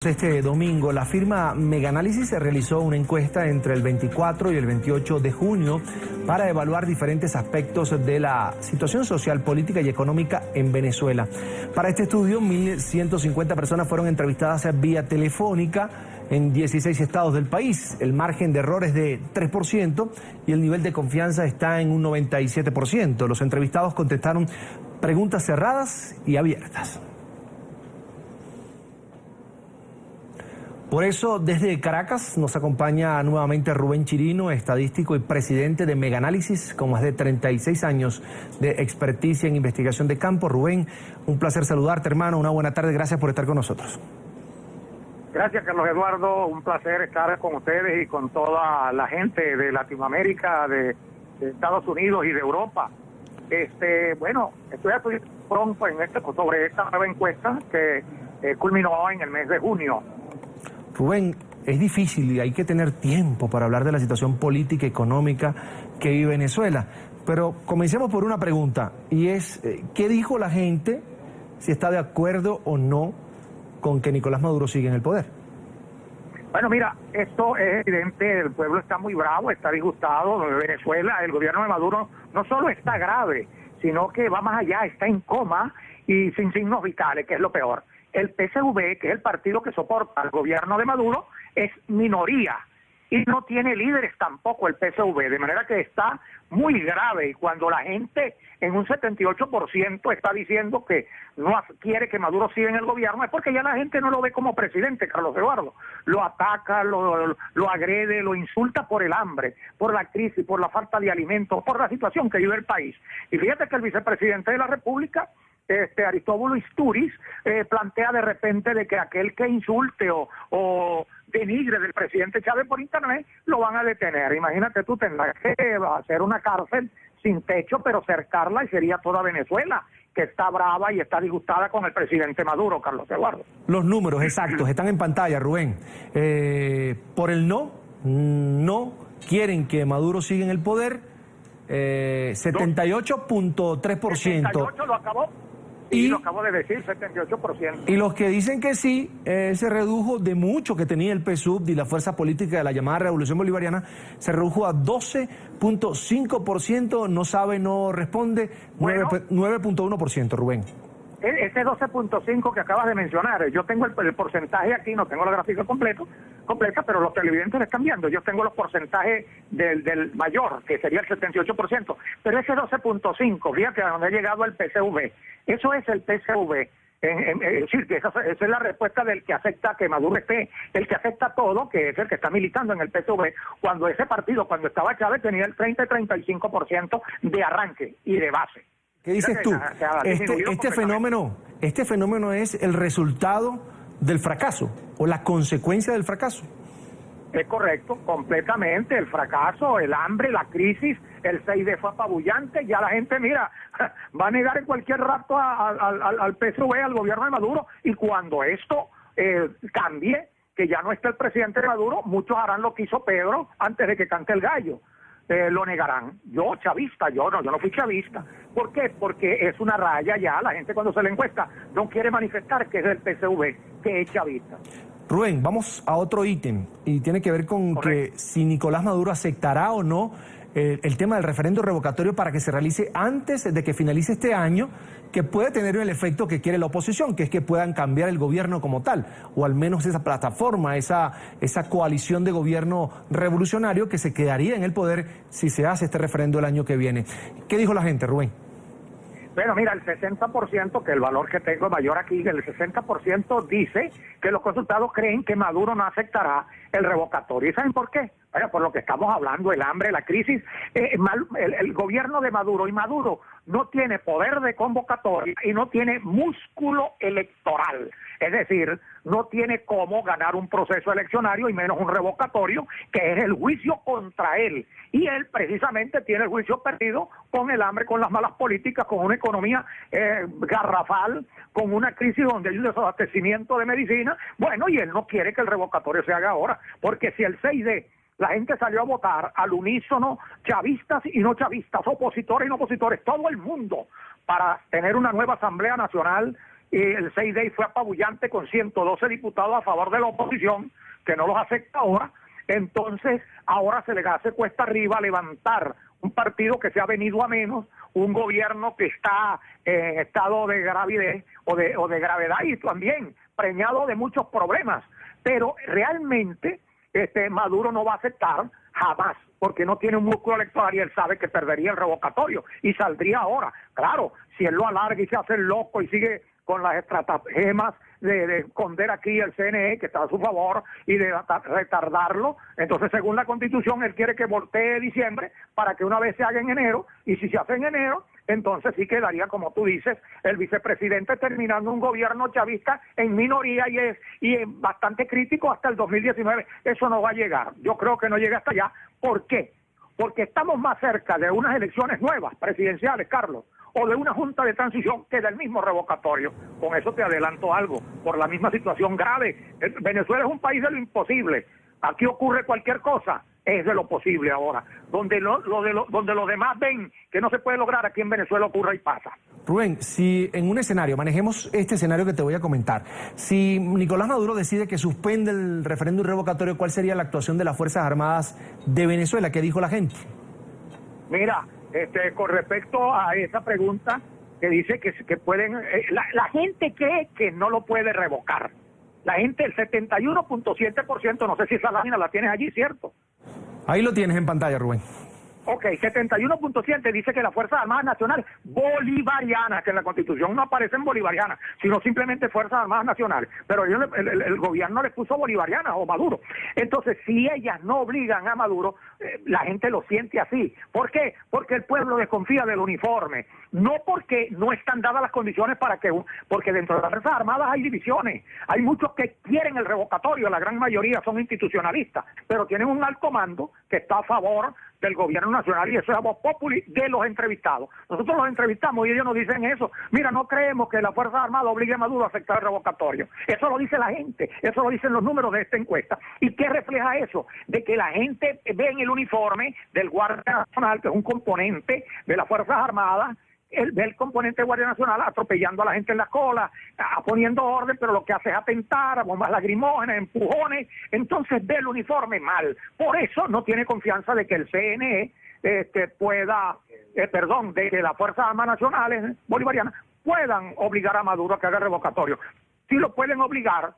Este domingo, la firma Meganalysis realizó una encuesta entre el 24 y el 28 de junio para evaluar diferentes aspectos de la situación social, política y económica en Venezuela. Para este estudio, 1.150 personas fueron entrevistadas vía telefónica en 16 estados del país. El margen de error es de 3% y el nivel de confianza está en un 97%. Los entrevistados contestaron preguntas cerradas y abiertas. Por eso, desde Caracas nos acompaña nuevamente Rubén Chirino, estadístico y presidente de Meganalysis, con más de 36 años de experticia en investigación de campo. Rubén, un placer saludarte, hermano. Una buena tarde. Gracias por estar con nosotros. Gracias, Carlos Eduardo. Un placer estar con ustedes y con toda la gente de Latinoamérica, de Estados Unidos y de Europa. Bueno, estoy pronto sobre esta nueva encuesta que culminó en el mes de junio. Rubén, es difícil y hay que tener tiempo para hablar de la situación política y económica que vive Venezuela. Pero comencemos por una pregunta, y es, ¿qué dijo la gente, si está de acuerdo o no con que Nicolás Maduro siga en el poder? Bueno, mira, esto es evidente, el pueblo está muy bravo, está disgustado de Venezuela. El gobierno de Maduro no solo está grave, sino que va más allá, está en coma y sin signos vitales, que es lo peor. El PSV, que es el partido que soporta al gobierno de Maduro, es minoría y no tiene líderes tampoco el PSV, de manera que está muy grave. Y cuando la gente en un 78% está diciendo que no quiere que Maduro siga en el gobierno, es porque ya la gente no lo ve como presidente, Carlos Eduardo. Lo ataca, lo agrede, lo insulta por el hambre, por la crisis, por la falta de alimentos, por la situación que vive el país. Y fíjate que el vicepresidente de la República, Aristóbulo Istúriz, plantea de repente de que aquel que insulte o denigre del presidente Chávez por internet lo van a detener. Imagínate tú, tendrás que hacer una cárcel sin techo, pero cercarla y sería toda Venezuela, que está brava y está disgustada con el presidente Maduro, Carlos Eduardo. Los números exactos están en pantalla, Rubén. Por el no quieren que Maduro siga en el poder, 78.3%. 78 lo acabó. Y lo acabo de decir, 78%. Y los que dicen que sí, se redujo de mucho que tenía el PSUV y la fuerza política de la llamada Revolución Bolivariana, se redujo a 12.5%, no sabe, no responde, bueno, 9.1%, Rubén. Ese 12.5 que acabas de mencionar, yo tengo el porcentaje aquí, no tengo la gráfica completa, pero los televidentes le están viendo. Yo tengo los porcentajes del mayor, que sería el 78%, pero ese 12.5, fíjate a dónde ha llegado el PSV. Eso es el PSV. Es decir, que esa es la respuesta del que acepta que Maduro esté, el que acepta todo, que es el que está militando en el PSV, cuando ese partido, cuando estaba Chávez, tenía el 30 y 35% de arranque y de base. ¿Qué dices tú? Este fenómeno es el resultado del fracaso o la consecuencia del fracaso. Es correcto, completamente. El fracaso, el hambre, la crisis, el 6D fue apabullante. Ya la gente, mira, va a negar en cualquier rato al PSV, al gobierno de Maduro. Y cuando esto cambie, que ya no está el presidente de Maduro, muchos harán lo que hizo Pedro antes de que cante el gallo. Lo negarán. Yo, chavista, yo no fui chavista. ¿Por qué? Porque es una raya ya. La gente cuando se le encuesta no quiere manifestar que es del PSV, que es chavista. Rubén, vamos a otro ítem y tiene que ver con que si Nicolás Maduro aceptará o no el tema del referendo revocatorio para que se realice antes de que finalice este año, que puede tener el efecto que quiere la oposición, que es que puedan cambiar el gobierno como tal, o al menos esa plataforma, esa coalición de gobierno revolucionario que se quedaría en el poder si se hace este referendo el año que viene. ¿Qué dijo la gente, Rubén? Bueno, mira, el 60%, que el valor que tengo es mayor aquí, el 60% dice que los consultados creen que Maduro no aceptará el revocatorio. ¿Y saben por qué? Bueno, por lo que estamos hablando, el hambre, la crisis, el gobierno de Maduro, y Maduro no tiene poder de convocatoria y no tiene músculo electoral. Es decir, no tiene cómo ganar un proceso eleccionario y menos un revocatorio, que es el juicio contra él. Y él precisamente tiene el juicio perdido con el hambre, con las malas políticas, con una economía garrafal, con una crisis donde hay un desabastecimiento de medicina. Bueno, y él no quiere que el revocatorio se haga ahora, porque si el 6D la gente salió a votar al unísono, chavistas y no chavistas, opositores y no opositores, todo el mundo, para tener una nueva Asamblea Nacional y el 6 fue apabullante con 112 diputados a favor de la oposición, que no los acepta ahora. Entonces, ahora se le hace cuesta arriba levantar un partido que se ha venido a menos, un gobierno que está en estado de gravidez o de gravedad y también preñado de muchos problemas. Pero realmente Maduro no va a aceptar jamás, porque no tiene un músculo electoral y él sabe que perdería el revocatorio y saldría ahora. Claro, si él lo alarga y se hace el loco y sigue con las estratagemas de esconder aquí el CNE, que está a su favor, y de retardarlo, entonces según la Constitución él quiere que voltee diciembre para que una vez se haga en enero, y si se hace en enero, entonces sí quedaría, como tú dices, el vicepresidente terminando un gobierno chavista en minoría y es bastante crítico hasta el 2019. Eso no va a llegar, yo creo que no llega hasta allá. ¿Por qué? Porque estamos más cerca de unas elecciones nuevas, presidenciales, Carlos, o de una junta de transición que del mismo revocatorio. Con eso te adelanto algo, por la misma situación grave. Venezuela es un país de lo imposible. Aquí ocurre cualquier cosa, es de lo posible ahora. Donde los demás ven que no se puede lograr, aquí en Venezuela ocurre y pasa. Rubén, si en un escenario, manejemos este escenario que te voy a comentar, si Nicolás Maduro decide que suspende el referéndum revocatorio, ¿cuál sería la actuación de las Fuerzas Armadas de Venezuela? ¿Qué dijo la gente? Mira, con respecto a esa pregunta que dice que pueden, la gente cree que no lo puede revocar. La gente, el 71.7%, no sé si esa lámina la tienes allí, ¿cierto? Ahí lo tienes en pantalla, Rubén. Ok, 71.7 dice que las Fuerzas Armadas Nacionales Bolivarianas, que en la Constitución no aparecen bolivarianas, sino simplemente Fuerzas Armadas Nacionales, pero el gobierno les puso bolivarianas o Maduro. Entonces, si ellas no obligan a Maduro, la gente lo siente así. ¿Por qué? Porque el pueblo desconfía del uniforme, no porque no están dadas las condiciones porque dentro de las Fuerzas Armadas hay divisiones, hay muchos que quieren el revocatorio, la gran mayoría son institucionalistas, pero tienen un alto mando que está a favor del gobierno nacional, y eso es a voz populi de los entrevistados. Nosotros los entrevistamos y ellos nos dicen eso. Mira, no creemos que la Fuerza Armada obligue a Maduro a aceptar el revocatorio. Eso lo dice la gente, eso lo dicen los números de esta encuesta. ¿Y qué refleja eso? De que la gente ve en el uniforme del Guardia Nacional, que es un componente de las Fuerzas Armadas, ve el componente de Guardia Nacional atropellando a la gente en la cola, poniendo orden, pero lo que hace es atentar, bombas lacrimógenas, empujones. Entonces ve el uniforme mal. Por eso no tiene confianza de que el CNE de que las Fuerzas Armadas Nacionales bolivarianas puedan obligar a Maduro a que haga el revocatorio. Si lo pueden obligar,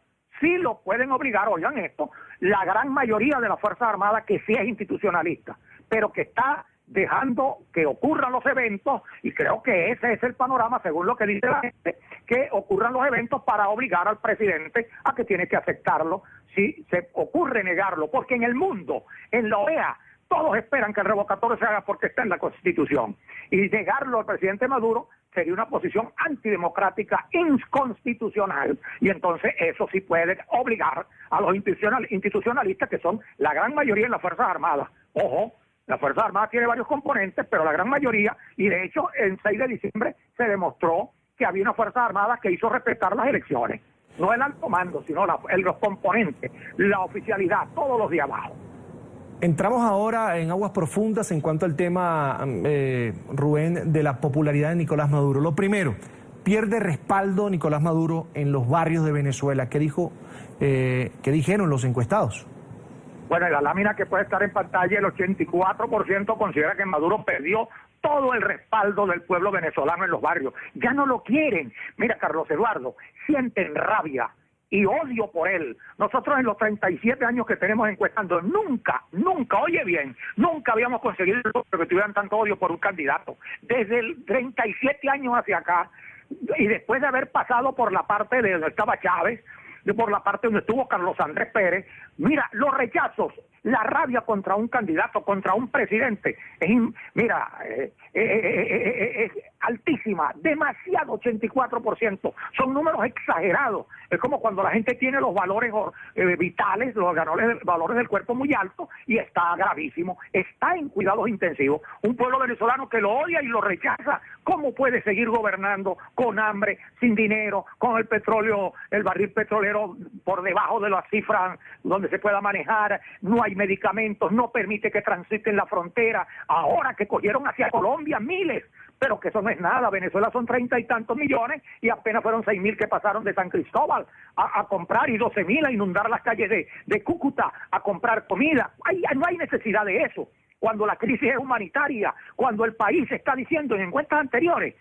oigan esto, la gran mayoría de las Fuerzas Armadas que sí es institucionalista, pero que está dejando que ocurran los eventos, y creo que ese es el panorama, según lo que dice la gente, que ocurran los eventos para obligar al presidente a que tiene que aceptarlo si se ocurre negarlo, porque en el mundo, en la OEA, todos esperan que el revocatorio se haga porque está en la Constitución, y negarlo al presidente Maduro sería una posición antidemocrática, inconstitucional, y entonces eso sí puede obligar a los institucionalistas, que son la gran mayoría en las Fuerzas Armadas. Ojo, la Fuerza Armada tiene varios componentes, pero la gran mayoría, y de hecho el 6 de diciembre se demostró que había una Fuerza Armada que hizo respetar las elecciones. No el alto mando, sino los componentes, la oficialidad, todos los de abajo. Entramos ahora en aguas profundas en cuanto al tema, Rubén, de la popularidad de Nicolás Maduro. Lo primero, pierde respaldo Nicolás Maduro en los barrios de Venezuela. ¿Qué dijeron los encuestados? Bueno, en la lámina que puede estar en pantalla, el 84% considera que Maduro perdió todo el respaldo del pueblo venezolano en los barrios. Ya no lo quieren. Mira, Carlos Eduardo, sienten rabia y odio por él. Nosotros en los 37 años que tenemos encuestando, nunca, oye bien, nunca habíamos conseguido que tuvieran tanto odio por un candidato. Desde el 37 años hacia acá, y después de haber pasado por la parte de donde estaba Chávez, por la parte donde estuvo Carlos Andrés Pérez, mira, los rechazos, la rabia contra un candidato, contra un presidente, es altísima, demasiado, 84%, son números exagerados. Es como cuando la gente tiene los valores vitales, los valores del cuerpo muy altos, y está gravísimo, está en cuidados intensivos. Un pueblo venezolano que lo odia y lo rechaza, ¿cómo puede seguir gobernando con hambre, sin dinero, con el petróleo, el barril petrolero por debajo de las cifras donde se pueda manejar? No hay medicamentos, no permite que transiten la frontera. Ahora que cogieron hacia Colombia miles pero que eso no es nada. Venezuela son 30 y tantos millones y apenas fueron 6.000 que pasaron de San Cristóbal a comprar y 12.000 a inundar las calles de Cúcuta a comprar comida. No hay necesidad de eso. Cuando la crisis es humanitaria, cuando el país está diciendo en encuestas anteriores,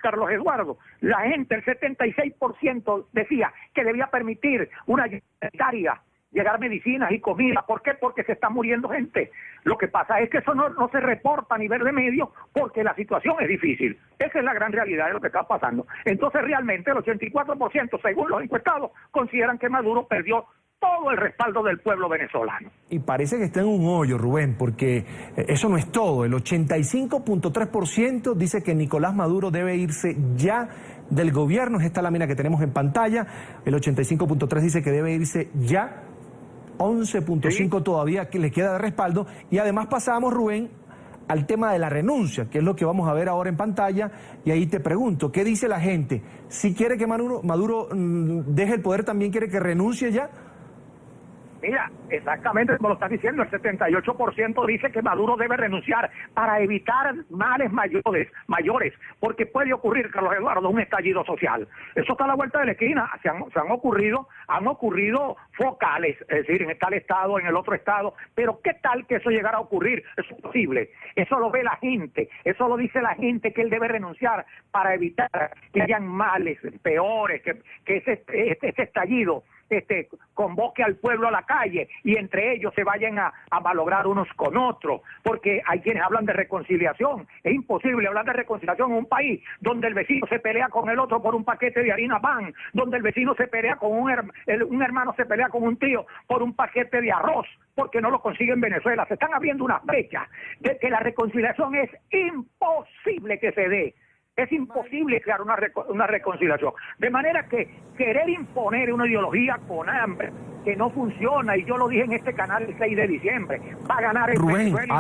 Carlos Eduardo, la gente, el 76% decía que debía permitir una ayuda humanitaria, llegar medicinas y comida. ¿Por qué? Porque se está muriendo gente. Lo que pasa es que eso no se reporta a nivel de medios porque la situación es difícil. Esa es la gran realidad de lo que está pasando. Entonces realmente el 84%, según los encuestados, consideran que Maduro perdió todo el respaldo del pueblo venezolano. Y parece que está en un hoyo, Rubén, porque eso no es todo. El 85.3% dice que Nicolás Maduro debe irse ya del gobierno. Esta es la lámina que tenemos en pantalla. El 85.3% dice que debe irse ya. 11.5% todavía que le queda de respaldo. Y además pasamos, Rubén, al tema de la renuncia, que es lo que vamos a ver ahora en pantalla. Y ahí te pregunto, ¿qué dice la gente? Si quiere que Maduro deje el poder, ¿también quiere que renuncie ya? Mira, exactamente como lo estás diciendo, el 78% dice que Maduro debe renunciar para evitar males mayores, porque puede ocurrir, Carlos Eduardo, un estallido social. Eso está a la vuelta de la esquina. Han ocurrido focales, es decir, en tal estado, en el otro estado, pero ¿qué tal que eso llegara a ocurrir? Eso es posible. Eso lo ve la gente, eso lo dice la gente, que él debe renunciar para evitar que hayan males peores, que este estallido convoque al pueblo a la calle y entre ellos se vayan a malograr unos con otros, porque hay quienes hablan de reconciliación. Es imposible hablar de reconciliación en un país donde el vecino se pelea con el otro por un paquete de harina pan, donde el vecino se pelea con un hermano se pelea con un tío por un paquete de arroz, porque no lo consigue en Venezuela. Se están abriendo unas brechas de que la reconciliación es imposible que se dé. Es imposible crear una reconciliación. De manera que querer imponer una ideología con hambre que no funciona, y yo lo dije en este canal el 6 de diciembre, va a ganar el Rubén, Venezuela.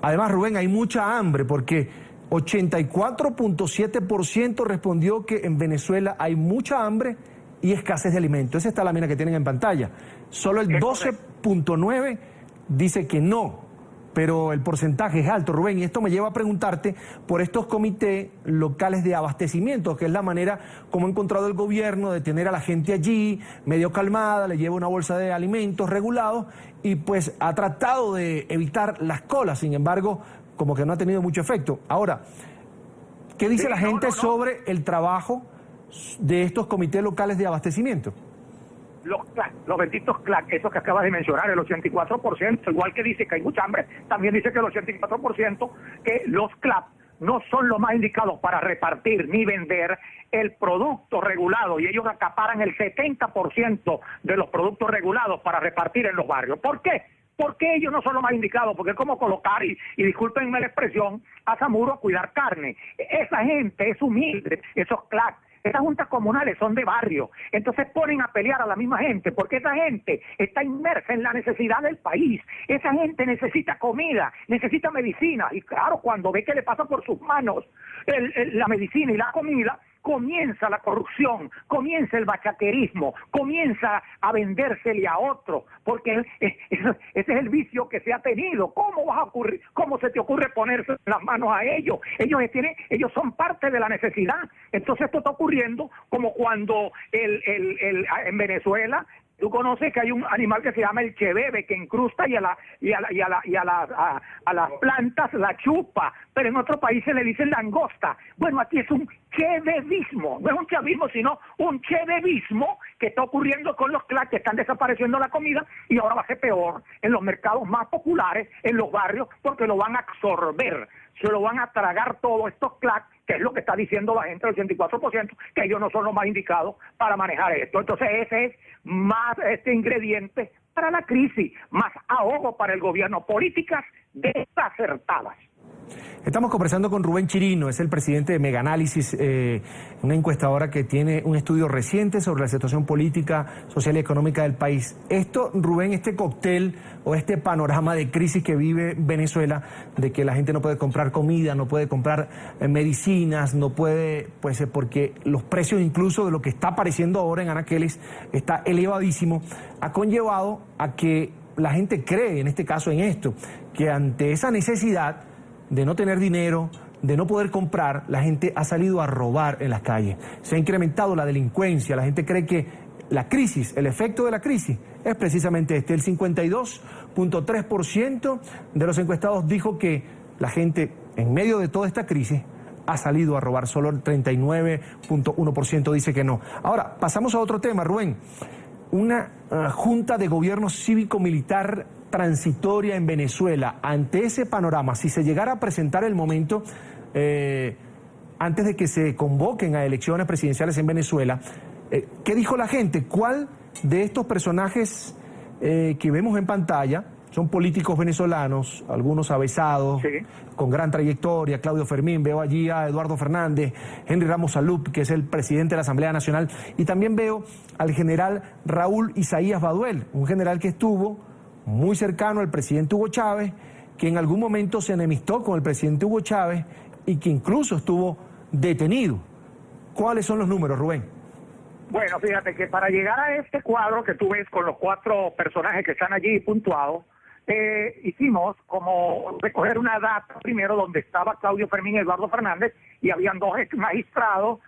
además, Rubén, hay mucha hambre porque 84.7% respondió que en Venezuela hay mucha hambre y escasez de alimentos. Esa está la lámina que tienen en pantalla. Solo el 12.9% dice que no. Pero el porcentaje es alto, Rubén, y esto me lleva a preguntarte por estos comités locales de abastecimiento, que es la manera como ha encontrado el gobierno de tener a la gente allí, medio calmada, le lleva una bolsa de alimentos regulados y pues ha tratado de evitar las colas. Sin embargo, como que no ha tenido mucho efecto. Ahora, ¿qué dice la gente sobre el trabajo de estos comités locales de abastecimiento? Los benditos CLAC, esos que acabas de mencionar, el 84%, igual que dice que hay mucha hambre, también dice que el 84% que los CLAC no son los más indicados para repartir ni vender el producto regulado, y ellos acaparan el 70% de los productos regulados para repartir en los barrios. ¿Por qué? Porque ellos no son los más indicados, porque es como colocar, y discúlpenme la expresión, a Zamuro a cuidar carne. Esa gente es humilde, esos CLAC. Esas juntas comunales son de barrio, entonces ponen a pelear a la misma gente, porque esa gente está inmersa en la necesidad del país. Esa gente necesita comida, necesita medicina, y claro, cuando ve que le pasa por sus manos la medicina y la comida, comienza la corrupción, comienza el bachaquerismo, comienza a vendérsele a otro, porque ese es el vicio que se ha tenido. ¿Cómo se te ocurre ponerse en las manos a ellos? Ellos son parte de la necesidad. Entonces esto está ocurriendo como cuando en Venezuela, tú conoces que hay un animal que se llama el chebebe, que incrusta y a las plantas la chupa, pero en otro país se le dice langosta. Bueno, aquí es un chevevismo, no es un chavismo, sino un chevevismo que está ocurriendo con los CLAC, que están desapareciendo la comida, y ahora va a ser peor en los mercados más populares, en los barrios, porque lo van a absorber, se lo van a tragar todos estos CLAC, que es lo que está diciendo la gente, el 84%, que ellos no son los más indicados para manejar esto. Entonces ese es más ingrediente para la crisis, más ahogo para el gobierno, políticas desacertadas. Estamos conversando con Rubén Chirino, es el presidente de Meganálisis, una encuestadora que tiene un estudio reciente sobre la situación política, social y económica del país. Esto, Rubén, este cóctel o este panorama de crisis que vive Venezuela, de que la gente no puede comprar comida, no puede comprar medicinas, no puede, pues porque los precios incluso de lo que está apareciendo ahora en anaqueles está elevadísimo, ha conllevado a que la gente cree, en este caso en esto, que ante esa necesidad de no tener dinero, de no poder comprar, la gente ha salido a robar en las calles. Se ha incrementado la delincuencia, la gente cree que la crisis, el efecto de la crisis es precisamente este. El 52.3% de los encuestados dijo que la gente, en medio de toda esta crisis, ha salido a robar. Solo el 39.1% dice que no. Ahora, pasamos a otro tema, Rubén. Una junta de gobierno cívico-militar transitoria en Venezuela. Ante ese panorama, si se llegara a presentar el momento, antes de que se convoquen a elecciones presidenciales en Venezuela, ¿qué dijo la gente? ¿Cuál de estos personajes que vemos en pantalla son políticos venezolanos, algunos avesados, sí, con gran trayectoria? Claudio Fermín, veo allí a Eduardo Fernández, Henry Ramos Salup, que es el presidente de la Asamblea Nacional, y también veo al general Raúl Isaías Baduel, un general que estuvo muy cercano al presidente Hugo Chávez, que en algún momento se enemistó con el presidente Hugo Chávez y que incluso estuvo detenido. ¿Cuáles son los números, Rubén? Bueno, fíjate que para llegar a este cuadro que tú ves con los 4 personajes que están allí puntuados, hicimos como recoger una data primero donde estaba Claudio Fermín y Eduardo Fernández, y habían 2 magistrados,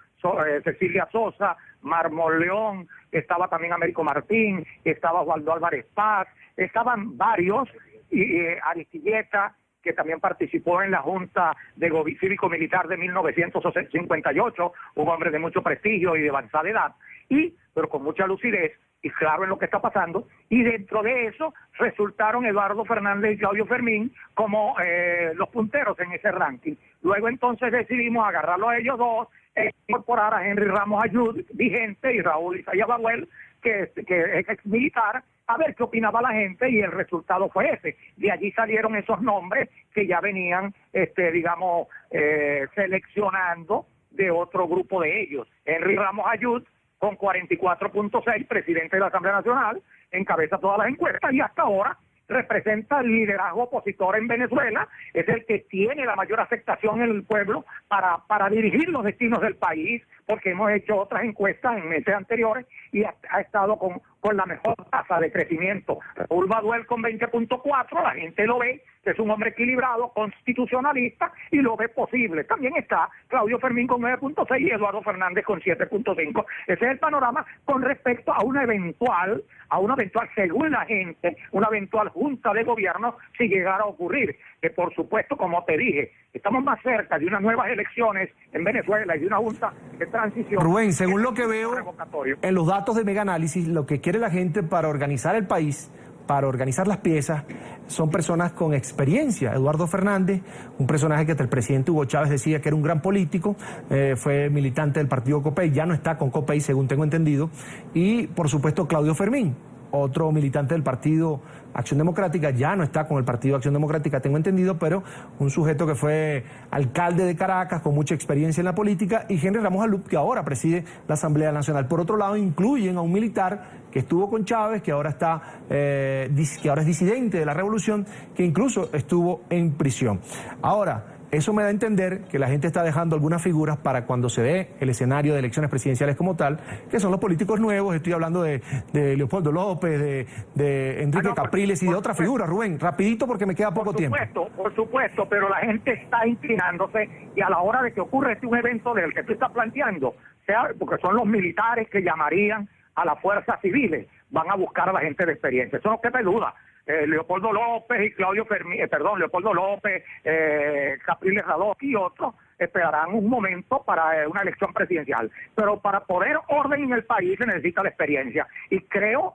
Cecilia Sosa, Mármol León, estaba también Américo Martín, estaba Waldo Álvarez Paz, estaban varios, y Aristilleta, que también participó en la Junta de Cívico-Militar de 1958, un hombre de mucho prestigio y de avanzada edad, pero con mucha lucidez y claro en lo que está pasando, y dentro de eso resultaron Eduardo Fernández y Claudio Fermín como los punteros en ese ranking. Luego entonces decidimos agarrarlo a ellos dos, incorporar a Henry Ramos Ayud, vigente, y Raúl Isaías Baduel, que es ex militar, a ver qué opinaba la gente, y el resultado fue ese. De allí salieron esos nombres que ya venían, seleccionando de otro grupo de ellos. Henry Ramos Ayud, con 44.6, presidente de la Asamblea Nacional, encabeza todas las encuestas y hasta ahora representa el liderazgo opositor en Venezuela, es el que tiene la mayor aceptación en el pueblo para dirigir los destinos del país, porque hemos hecho otras encuestas en meses anteriores y ha estado con la mejor tasa de crecimiento. Raúl Baduel con 20.4, la gente lo ve, que es un hombre equilibrado, constitucionalista, y lo ve posible. También está Claudio Fermín con 9.6 y Eduardo Fernández con 7.5. Ese es el panorama con respecto a una eventual, según la gente, una eventual junta de gobierno si llegara a ocurrir. Que por supuesto, como te dije, estamos más cerca de unas nuevas elecciones en Venezuela y de una junta de transición. Rubén, según lo que veo en los datos de Mega Análisis, lo que quiere la gente para organizar el país, para organizar las piezas, son personas con experiencia. Eduardo Fernández, un personaje que hasta el presidente Hugo Chávez decía que era un gran político, fue militante del partido COPEI, ya no está con COPEI según tengo entendido, y por supuesto Claudio Fermín, otro militante del partido Acción Democrática, ya no está con el partido Acción Democrática, tengo entendido, pero un sujeto que fue alcalde de Caracas con mucha experiencia en la política, y Henry Ramos Alup, que ahora preside la Asamblea Nacional. Por otro lado, incluyen a un militar que estuvo con Chávez, que ahora es disidente de la revolución, que incluso estuvo en prisión. Ahora, eso me da a entender que la gente está dejando algunas figuras para cuando se dé el escenario de elecciones presidenciales como tal, que son los políticos nuevos. Estoy hablando de Leopoldo López, de Enrique Capriles y de otras figuras. Rubén, rapidito porque me queda poco tiempo. Por supuesto, pero la gente está inclinándose, y a la hora de que ocurra un evento del que tú estás planteando, porque son los militares que llamarían a las fuerzas civiles, van a buscar a la gente de experiencia. Eso no queda duda. Leopoldo López y Leopoldo López, Capriles Radosky y otros esperarán un momento para una elección presidencial. Pero para poner orden en el país se necesita la experiencia. Y creemos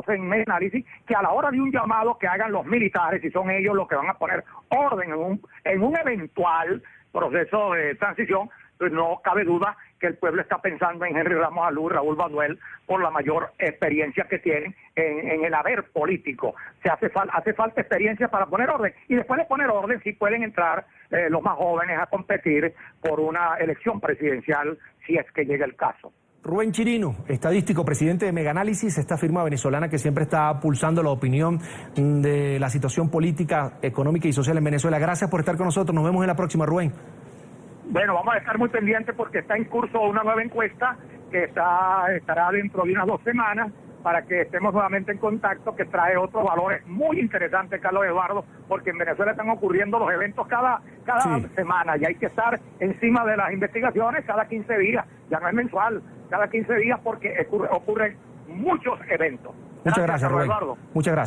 en Mega Análisis que a la hora de un llamado que hagan los militares, si son ellos los que van a poner orden en un eventual proceso de transición, pues no cabe duda que el pueblo está pensando en Henry Ramos Alup, Raúl Baduel, por la mayor experiencia que tienen en el haber político. Hace falta experiencia para poner orden, y después de poner orden sí pueden entrar los más jóvenes a competir por una elección presidencial, si es que llega el caso. Rubén Chirino, estadístico, presidente de Mega Análisis, esta firma venezolana que siempre está pulsando la opinión de la situación política, económica y social en Venezuela. Gracias por estar con nosotros. Nos vemos en la próxima, Rubén. Bueno, vamos a estar muy pendientes porque está en curso una nueva encuesta que estará dentro de unas 2 semanas para que estemos nuevamente en contacto, que trae otros valores muy interesantes, Carlos Eduardo, porque en Venezuela están ocurriendo los eventos cada semana y hay que estar encima de las investigaciones cada 15 días, ya no es mensual, cada 15 días porque ocurren muchos eventos. Muchas gracias, Rubén. Eduardo. Muchas gracias.